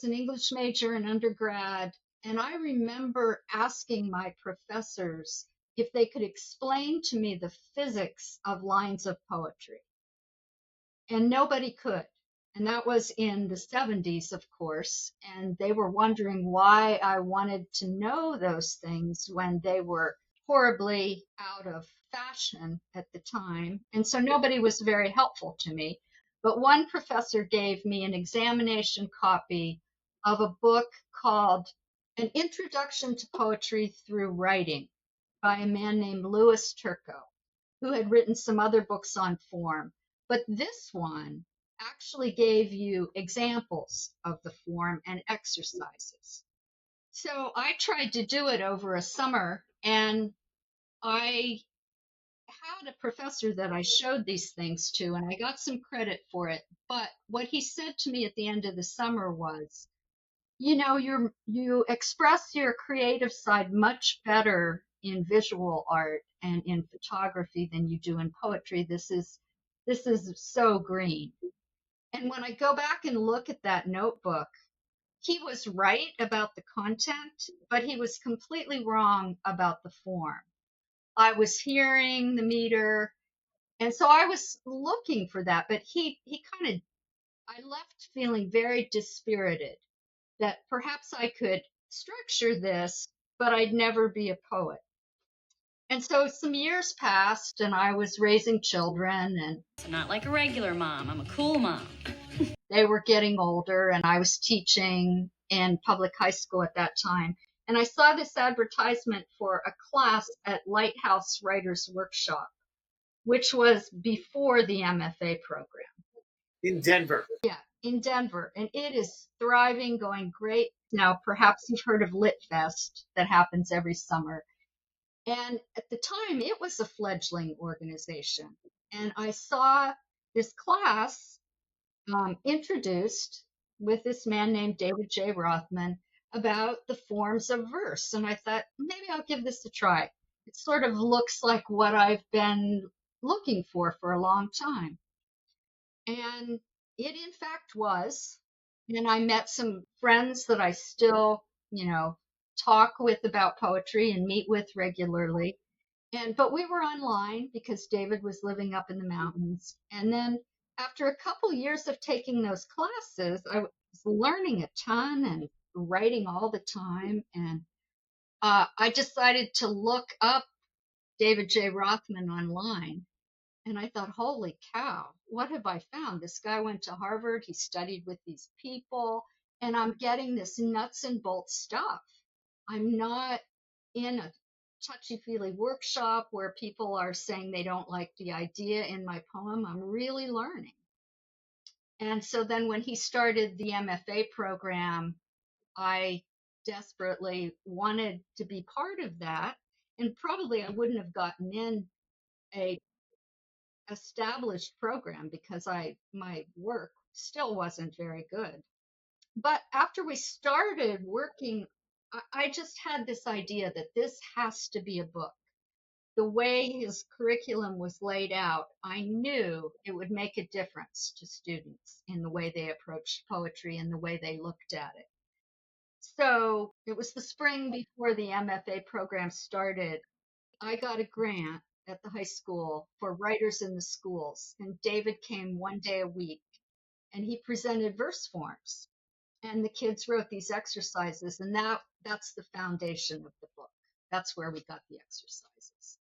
was an English major in undergrad, and I remember asking my professors if they could explain to me the physics of lines of poetry. And nobody could. And that was in the 70s, of course. And they were wondering why I wanted to know those things when they were horribly out of fashion at the time. And so nobody was very helpful to me. But one professor gave me an examination copy of a book called An Introduction to Poetry Through Writing by a man named Louis Turco, who had written some other books on form. But this one actually gave you examples of the form and exercises. So I tried to do it over a summer, and I had a professor that I showed these things to, and I got some credit for it. But what he said to me at the end of the summer was, you express your creative side much better in visual art and in photography than you do in poetry. This is so green. And when I go back and look at that notebook, he was right about the content, but he was completely wrong about the form. I was hearing the meter, and so I was looking for that, but I left feeling very dispirited that perhaps I could structure this, but I'd never be a poet. And so some years passed, and I was raising children, and I'm not like a regular mom. I'm a cool mom. they were getting older, and I was teaching in public high school at that time. And I saw this advertisement for a class at Lighthouse Writers Workshop, which was before the MFA program. In Denver. Yeah, in Denver. And it is thriving, going great. Now, perhaps you've heard of Lit Fest that happens every summer. And at the time, it was a fledgling organization. And I saw this class introduced with this man named David J. Rothman about the forms of verse. And I thought, maybe I'll give this a try. It sort of looks like what I've been looking for a long time. And it, in fact, was. And I met some friends that I still, talk with about poetry and meet with regularly. But we were online because David was living up in the mountains. And then after a couple years of taking those classes, I was learning a ton and writing all the time. And I decided to look up David J. Rothman online. And I thought, holy cow, what have I found? This guy went to Harvard. He studied with these people. And I'm getting this nuts and bolts stuff. I'm not in a touchy-feely workshop where people are saying they don't like the idea in my poem. I'm really learning. And so then when he started the MFA program, I desperately wanted to be part of that. And probably I wouldn't have gotten in a established program because my work still wasn't very good. But after we started working, I just had this idea that this has to be a book. The way his curriculum was laid out, I knew it would make a difference to students in the way they approached poetry and the way they looked at it. So it was the spring before the MFA program started. I got a grant at the high school for writers in the schools, and David came one day a week and he presented verse forms. And the kids wrote these exercises, and that's the foundation of the book. That's where we got the exercises.